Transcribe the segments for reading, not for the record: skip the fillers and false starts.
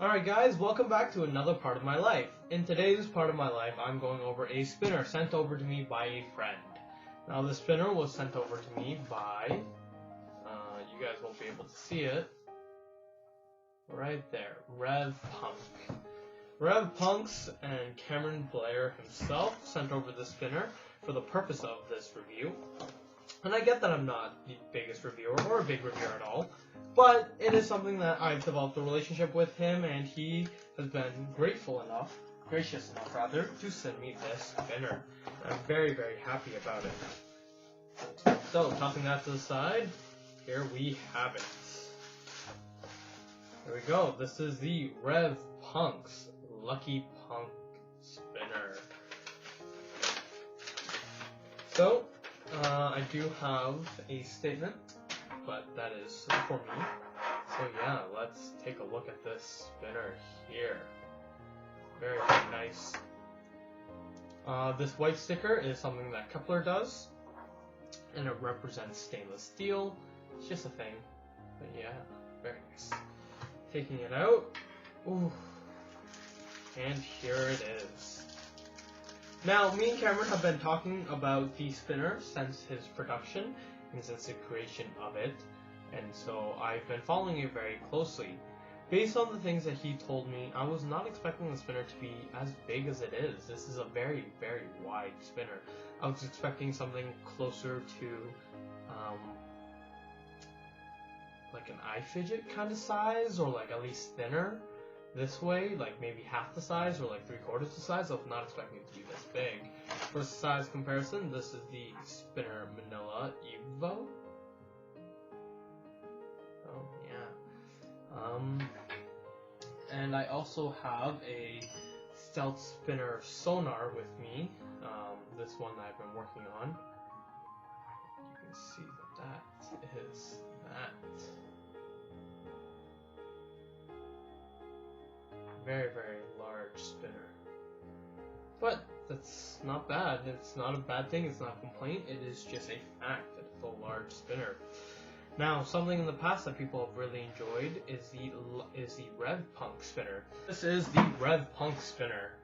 Alright guys, welcome back to another part of my life. In today's part of my life, I'm going over a spinner sent over to me by a friend. Now the spinner was sent over to me by, you guys won't be able to see it, right there, RevPunx. RevPunx and Cameron Blair himself sent over the spinner for the purpose of this review. And I get that I'm not the biggest reviewer or a big reviewer at all, but it is something that I've developed a relationship with him, and he has been gracious enough to send me this spinner. I'm very, very happy about it. So, tossing that to the side, here we have it. There we go. This is the RevPunx LuckyPunk spinner. So, I do have a statement, but that is for me. So yeah, let's take a look at this spinner here. Very, very nice. This white sticker is something that Kepler does, and it represents stainless steel. It's just a thing, but yeah, very nice. Taking it out, ooh, and here it is. Now, me and Cameron have been talking about the spinner since his production and since the creation of it, and so I've been following it very closely. Based on the things that he told me, I was not expecting the spinner to be as big as it is. This is a very, very wide spinner. I was expecting something closer to like an iFidget kind of size, or like at least thinner. This way, like maybe half the size or like 3/4 the size. I was not expecting it to be this big. For size comparison, this is the Spinner Manila Evo. Oh yeah. And I also have a Stealth Spinner Sonar with me. This one that I've been working on. You can see that is that. Very, very large spinner. But that's not bad. It's not a bad thing. It's not a complaint. It is just a fact that it's a large spinner. Now, something in the past that people have really enjoyed is the RevPunx spinner. This is the RevPunx spinner.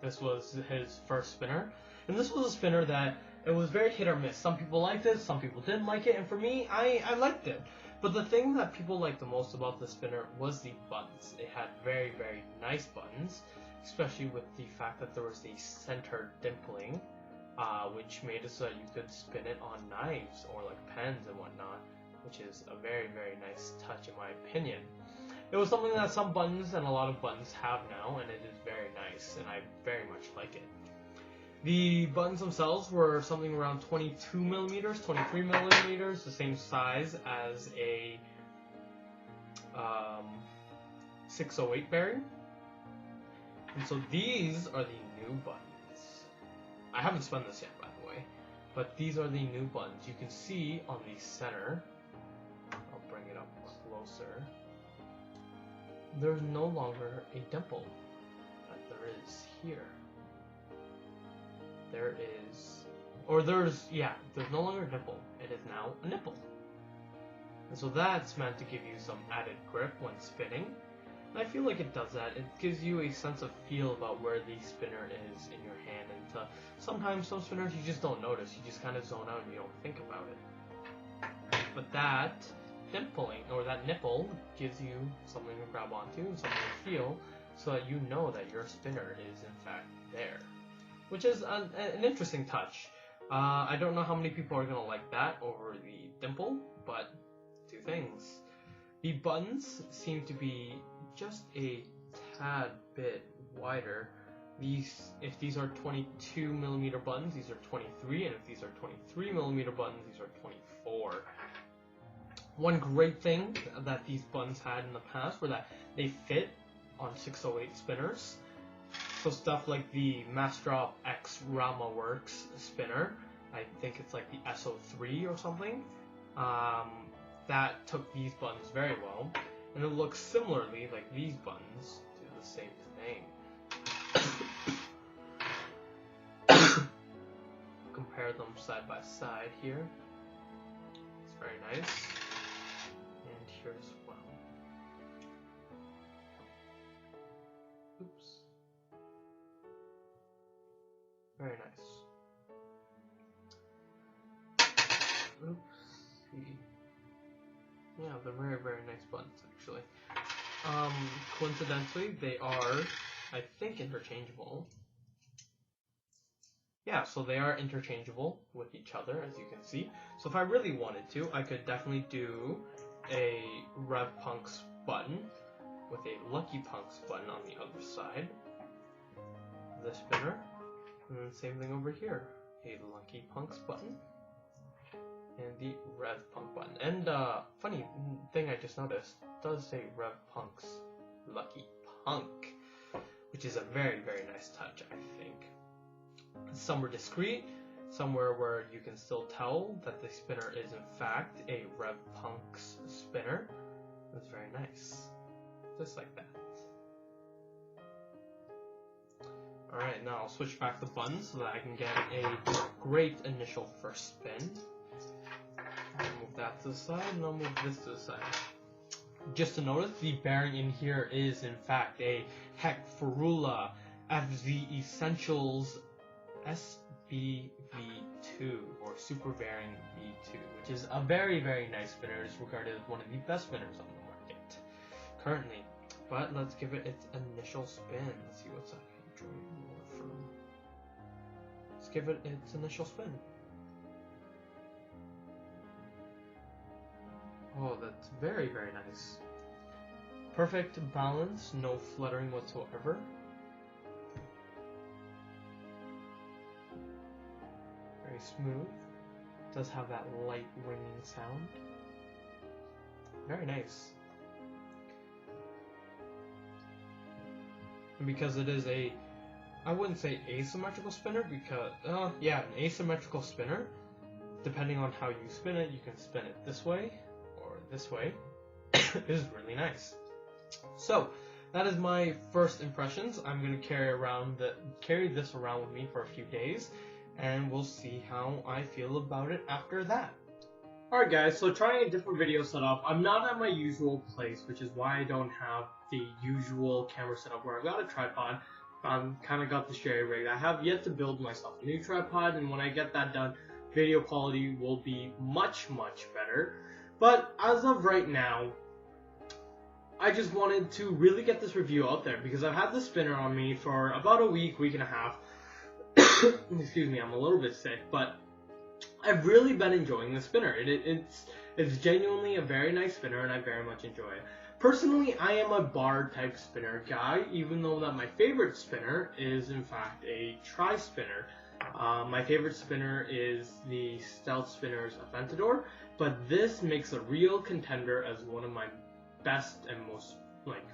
This was his first spinner, and this was a spinner that it was very hit or miss. Some people liked it, some people didn't like it, and for me, I liked it. But the thing that people liked the most about the spinner was the buttons. It had very, very nice buttons, especially with the fact that there was the center dimpling, which made it so that you could spin it on knives or like pens and whatnot, which is a very, very nice touch in my opinion. It was something that some buttons and a lot of buttons have now, and it is very nice, and I very much like it. The buttons themselves were something around 22 millimeters, 23 millimeters, the same size as a 608 bearing. And so these are the new buttons. I haven't spun this yet, by the way, but these are the new buttons. You can see on the center, I'll bring it up closer, there's no longer a dimple that there is here. There's no longer a nipple. It is now a nipple. And so that's meant to give you some added grip when spinning. And I feel like it does that. It gives you a sense of feel about where the spinner is in your hand. And sometimes some spinners you just don't notice. You just kind of zone out and you don't think about it. But that dimpling, or that nipple, gives you something to grab onto and something to feel, so that you know that your spinner is in fact there. Which is an interesting touch. I don't know how many people are going to like that over the dimple, but two things. The buttons seem to be just a tad bit wider. If these are 22 millimeter buttons, these are 23, and if these are 23 millimeter buttons, these are 24. One great thing that these buttons had in the past were that they fit on 608 spinners. So stuff like the Mastrop X Rama Works spinner, I think it's like the SO3 or something, that took these buttons very well, and it looks similarly like these buttons do the same thing. Compare them side by side here. It's very nice. And here as well. Oops. Very nice. Oops. Yeah, they're very, very nice buttons, actually. Coincidentally, they are, I think, interchangeable. Yeah, so they are interchangeable with each other, as you can see. So if I really wanted to, I could definitely do a RevPunx button with a LuckyPunx button on the other side. The spinner. And then same thing over here. A LuckyPunx button. And the RevPunx button. And funny thing I just noticed, it does say RevPunx LuckyPunk, which is a very, very nice touch, I think. Somewhere discreet, somewhere where you can still tell that the spinner is in fact a RevPunx spinner. That's very nice. Just like that. Alright, now I'll switch back the buttons so that I can get a great initial first spin. I'll move that to the side, and I'll move this to the side. Just to notice, the bearing in here is in fact a Heck Ferula FZ Essentials SBV2 or Super Bearing V2, which is a very, very nice spinner. It's regarded as one of the best spinners on the market currently. But let's give it its initial spin. Let's see what's that enjoying more from. Let's give it its initial spin. Oh, that's very, very nice. Perfect balance, no fluttering whatsoever. Very smooth. Does have that light ringing sound. Very nice. And because it is a, I wouldn't say asymmetrical spinner because, yeah, an asymmetrical spinner. Depending on how you spin it, you can spin it this way or this way. It is really nice. So that is my first impressions. I'm gonna carry this around with me for a few days, and we'll see how I feel about it after that. Alright guys, so trying a different video setup. I'm not at my usual place, which is why I don't have the usual camera setup where I've got a tripod. Kind of got the jerry rig. I have yet to build myself a new tripod, and when I get that done, video quality will be much, much better. But as of right now, I just wanted to really get this review out there because I've had the spinner on me for about a week, week and a half. Excuse me, I'm a little bit sick, but I've really been enjoying the spinner. It's genuinely a very nice spinner, and I very much enjoy it. Personally, I am a bar type spinner guy, even though that my favorite spinner is in fact a tri-spinner. My favorite spinner is the Stealth Spinners Aventador, but this makes a real contender as one of my best and most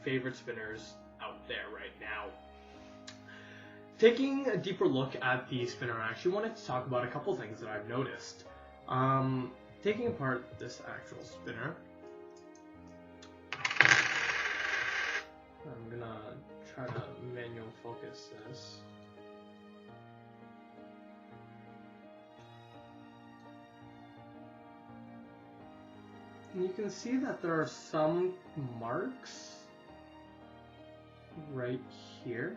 favorite spinners out there right now. Taking a deeper look at the spinner, I actually wanted to talk about a couple things that I've noticed. Taking apart this actual spinner, I'm gonna try to manual focus this. And you can see that there are some marks right here.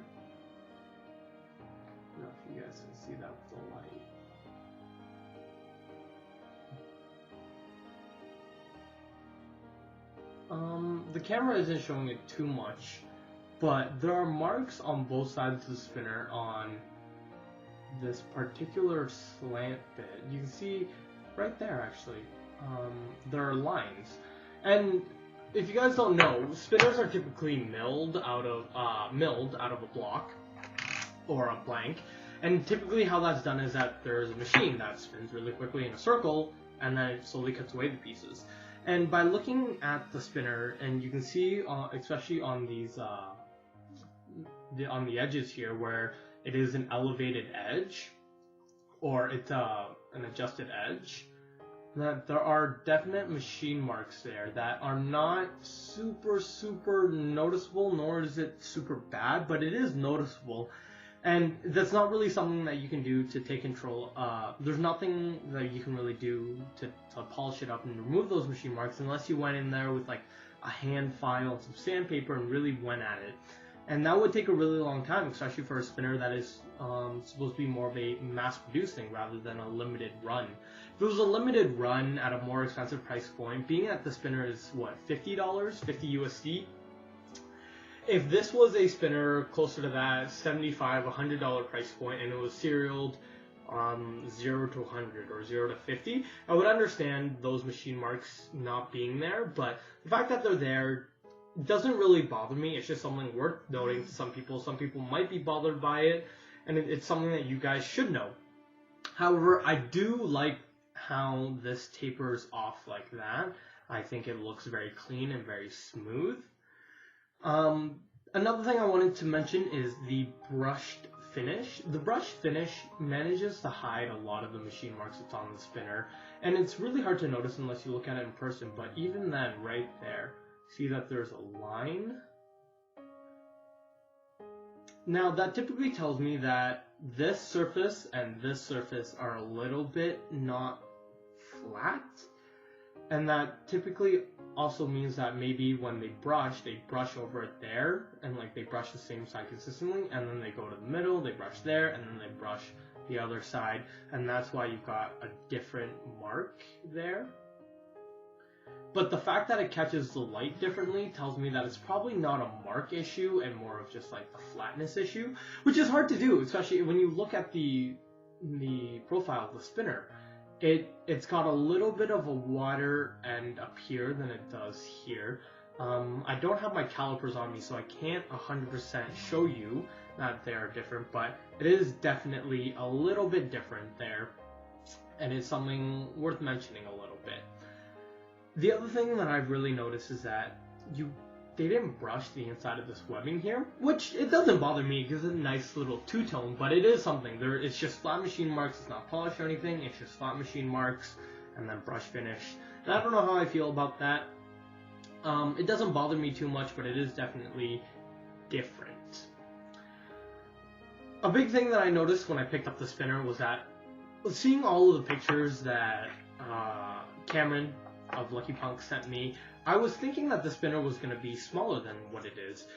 I don't know if you guys can see that with the light. The camera isn't showing it too much, but there are marks on both sides of the spinner on this particular slant bit. You can see right there actually. There are lines, and if you guys don't know, spinners are typically milled out of a block or a blank, and typically how that's done is that there's a machine that spins really quickly in a circle, and then it slowly cuts away the pieces. And by looking at the spinner, and you can see, especially on these on the edges here, where it is an elevated edge, or it's an adjusted edge, that there are definite machine marks there that are not super noticeable, nor is it super bad, but it is noticeable. And that's not really something that you can do to take control. There's nothing that you can really do to polish it up and remove those machine marks unless you went in there with a hand file and some sandpaper and really went at it. And that would take a really long time, especially for a spinner that is supposed to be more of a mass-produced thing rather than a limited run. If it was a limited run at a more expensive price point, being that the spinner is, what, $50? 50 USD? If this was a spinner closer to that $75, $100 price point and it was serialed 0 to 100 or 0 to 50, I would understand those machine marks not being there, but the fact that they're there doesn't really bother me. It's just something worth noting to some people. Some people might be bothered by it, and it's something that you guys should know. However, I do like how this tapers off like that. I think it looks very clean and very smooth. Another thing I wanted to mention is the brushed finish. The brushed finish manages to hide a lot of the machine marks that's on the spinner, and it's really hard to notice unless you look at it in person, but even then, right there, see that there's a line? Now, that typically tells me that this surface and this surface are a little bit not flat, and that typically also means that maybe when they brush over it there, and like they brush the same side consistently, and then they go to the middle, they brush there, and then they brush the other side, and that's why you've got a different mark there. But the fact that it catches the light differently tells me that it's probably not a mark issue and more of just like a flatness issue, which is hard to do, especially when you look at the profile of the spinner. It's got a little bit of a wider end up here than it does here. I don't have my calipers on me, so I can't 100% show you that they are different, but it is definitely a little bit different there, and it's something worth mentioning a little bit. The other thing that I've really noticed is that they didn't brush the inside of this webbing here, which it doesn't bother me because it's a nice little two-tone, but it is something. It's just flat machine marks, it's not polished or anything, it's just flat machine marks and then brush finish. And I don't know how I feel about that. It doesn't bother me too much, but it is definitely different. A big thing that I noticed when I picked up the spinner was that seeing all of the pictures that Cameron of LuckyPunk sent me, I was thinking that the spinner was going to be smaller than what it is.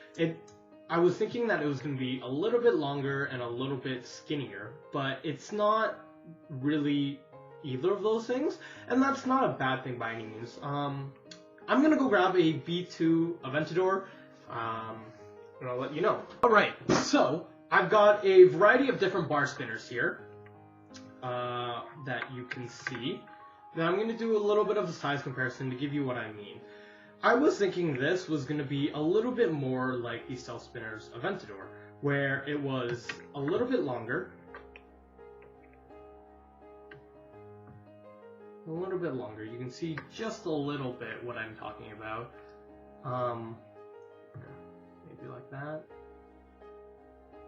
I was thinking that it was going to be a little bit longer and a little bit skinnier, but it's not really either of those things, and that's not a bad thing by any means. I'm going to go grab a B2 Aventador, and I'll let you know. Alright, so I've got a variety of different bar spinners here that you can see. Now I'm going to do a little bit of a size comparison to give you what I mean. I was thinking this was going to be a little bit more like the Stealth Spinner's Aventador, where it was a little bit longer. A little bit longer. You can see just a little bit what I'm talking about. Maybe like that.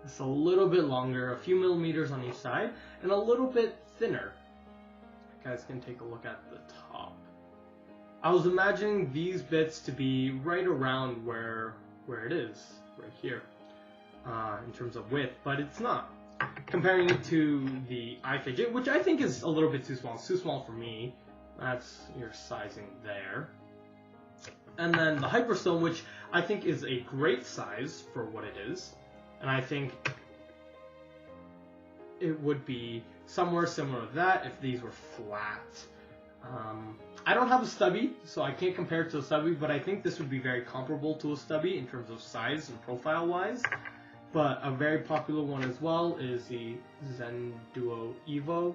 It's a little bit longer, a few millimeters on each side, and a little bit thinner. You guys can take a look at the top. I was imagining these bits to be right around where it is, right here, in terms of width, but it's not. Comparing it to the iFidget, which I think is a little bit too small. It's too small for me. That's your sizing there. And then the Hyperstone, which I think is a great size for what it is. And I think it would be somewhere similar to that if these were flat. I don't have a stubby, so I can't compare it to a stubby, but I think this would be very comparable to a stubby in terms of size and profile-wise. But a very popular one as well is the Zen Duo Evo,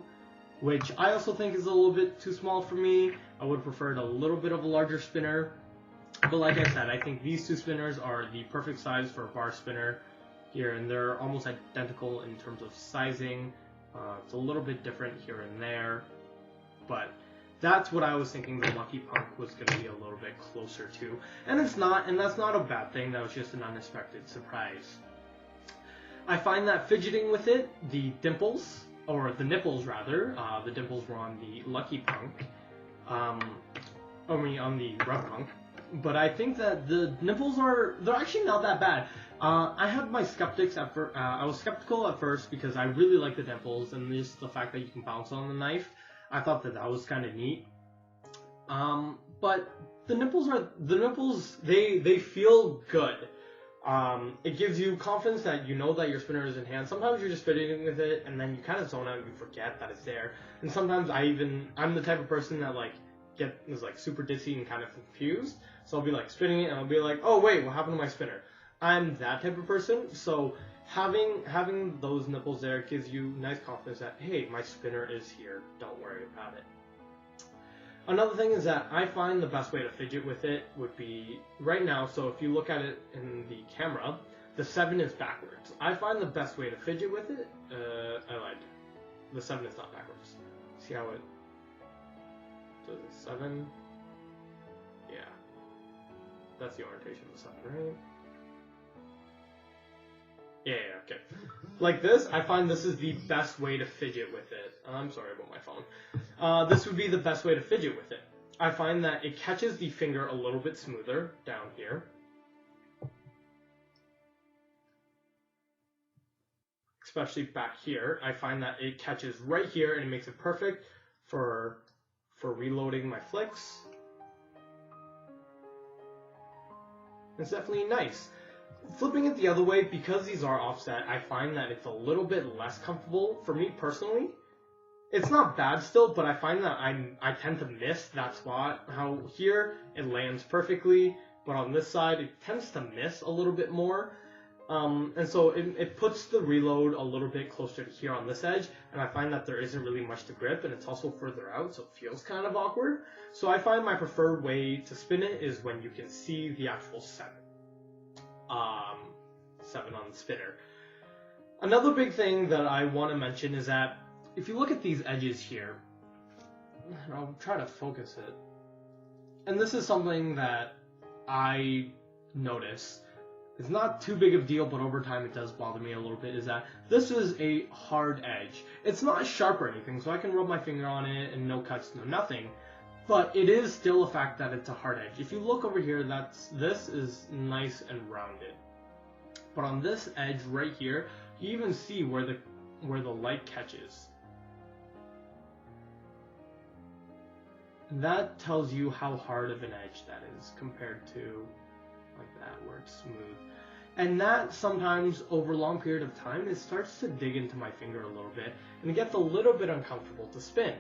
which I also think is a little bit too small for me. I would prefer a little bit of a larger spinner. But like I said, I think these two spinners are the perfect size for a bar spinner here, and they're almost identical in terms of sizing. It's a little bit different here and there, but that's what I was thinking the LuckyPunk was going to be a little bit closer to. And it's not, and that's not a bad thing. That was just an unexpected surprise. I find that fidgeting with it, the dimples, or the nipples rather, the dimples were on the LuckyPunk, on the RevPunx, but I think that the nipples they're actually not that bad. I had my skeptics at first. I was skeptical at first because I really like the dimples and just the fact that you can bounce on the knife. I thought that was kind of neat. But the nipples, they feel good. It gives you confidence that you know that your spinner is in hand. Sometimes you're just spinning with it, and then you kind of zone out and you forget that it's there. And sometimes I'm the type of person that like is like super dizzy and kind of confused. So I'll be like spinning it, and I'll be like, oh wait, what happened to my spinner? I'm that type of person. So having those nipples there gives you nice confidence that, hey, my spinner is here. Don't worry about it. Another thing is that I find the best way to fidget with it would be right now. So if you look at it in the camera, the 7 is backwards. I find the best way to fidget with it, I lied. The 7 is not backwards. See how it does it? 7? Yeah. That's the orientation of the 7, right? Yeah, okay. Like this, I find this is the best way to fidget with it. I'm sorry about my phone. This would be the best way to fidget with it. I find that it catches the finger a little bit smoother down here. Especially back here. I find that it catches right here and it makes it perfect for reloading my flicks. It's definitely nice. Flipping it the other way, because these are offset, I find that it's a little bit less comfortable for me personally. It's not bad still, but I find that I tend to miss that spot. How here it lands perfectly, but on this side it tends to miss a little bit more. And so it puts the reload a little bit closer to here on this edge, and I find that there isn't really much to grip, and it's also further out, so it feels kind of awkward. So I find my preferred way to spin it is when you can see the actual 7. 7 on the spinner. Another big thing that I want to mention is that if you look at these edges here, I'll try to focus it, and this is something that I notice. It's not too big of a deal, but over time it does bother me a little bit, is that this is a hard edge. It's not sharp or anything, so I can rub my finger on it and no cuts, no nothing. But it is still a fact that it's a hard edge. If you look over here, this is nice and rounded. But on this edge right here, you even see where the light catches. That tells you how hard of an edge that is compared to like that, where it's smooth. And that sometimes, over a long period of time, it starts to dig into my finger a little bit, and it gets a little bit uncomfortable to spin.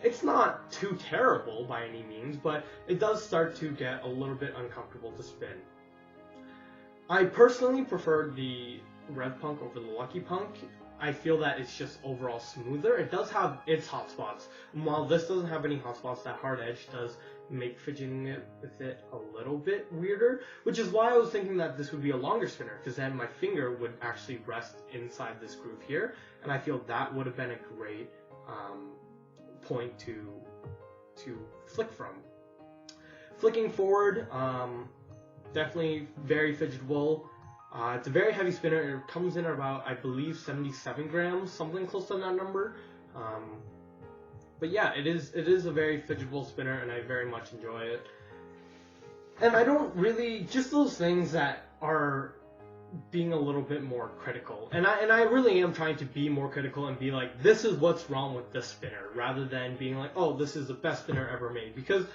It's not too terrible by any means, but it does start to get a little bit uncomfortable to spin. I personally prefer the RevPunx over the LuckyPunk. I feel that it's just overall smoother. It does have its hot spots, and while this doesn't have any hot spots, that hard edge does make fidgeting it with it a little bit weirder, which is why I was thinking that this would be a longer spinner, because then my finger would actually rest inside this groove here, and I feel that would have been a great point to flick from. Flicking forward, definitely very fidgetable. It's a very heavy spinner. It comes in at about, I believe, 77 grams, something close to that number. But yeah, it is a very fidgetable spinner, and I very much enjoy it. And I don't really, just those things that are being a little bit more critical. And I really am trying to be more critical and be like, this is what's wrong with this spinner, rather than being like, oh, this is the best spinner ever made. Because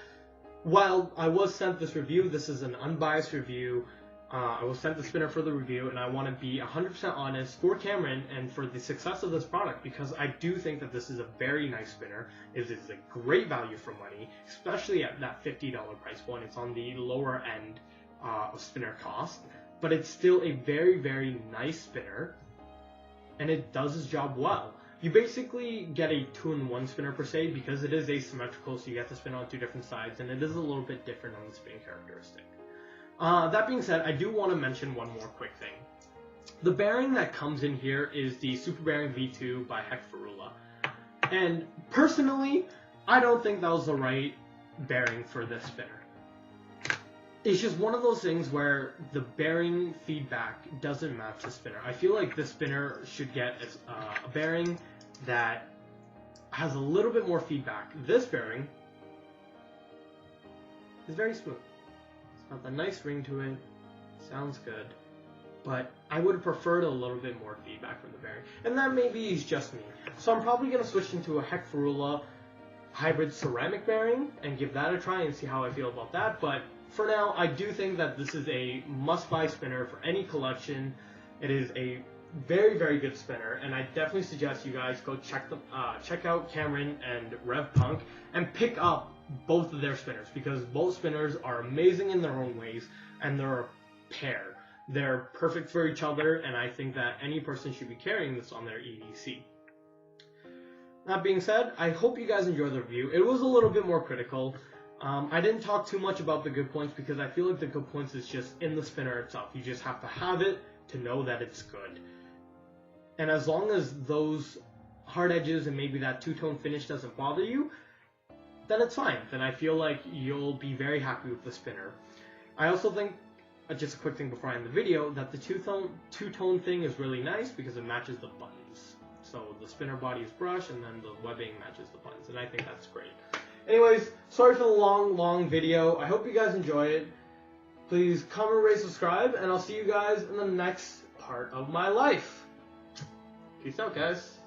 while I was sent this review, this is an unbiased review. I was sent the spinner for the review, and I want to be 100% honest for Cameron and for the success of this product, because I do think that this is a very nice spinner. It is a great value for money, especially at that $50 price point. It's on the lower end of spinner cost, but it's still a very, very nice spinner, and it does its job well. You basically get a 2-in-1 spinner per se, because it is asymmetrical, so you get to spin on 2 different sides, and it is a little bit different on the spinning characteristic. That being said, I do want to mention one more quick thing. The bearing that comes in here is the Super Bearing V2 by Hekfarula. And personally, I don't think that was the right bearing for this spinner. It's just one of those things where the bearing feedback doesn't match the spinner. I feel like this spinner should get a bearing that has a little bit more feedback. This bearing is very smooth. Got the nice ring to it, sounds good, but I would have preferred a little bit more feedback from the bearing, and that maybe is just me. So I'm probably going to switch into a Hekfarula hybrid ceramic bearing and give that a try and see how I feel about that, but for now, I do think that this is a must-buy spinner for any collection. It is a very, very good spinner, and I definitely suggest you guys go check out Cameron and RevPunx and pick up both of their spinners, because both spinners are amazing in their own ways, and they're a pair. They're perfect for each other, and I think that any person should be carrying this on their EDC. That being said, I hope you guys enjoyed the review. It was a little bit more critical. I didn't talk too much about the good points because I feel like the good points is just in the spinner itself. You just have to have it to know that it's good. And as long as those hard edges and maybe that two-tone finish doesn't bother you, then it's fine. Then I feel like you'll be very happy with the spinner. I also think, just a quick thing before I end the video, that the two-tone thing is really nice because it matches the buttons. So the spinner body is brushed and then the webbing matches the buttons, and I think that's great. Anyways, sorry for the long video. I hope you guys enjoy it. Please comment, rate, subscribe, and I'll see you guys in the next part of my life. Peace out, guys.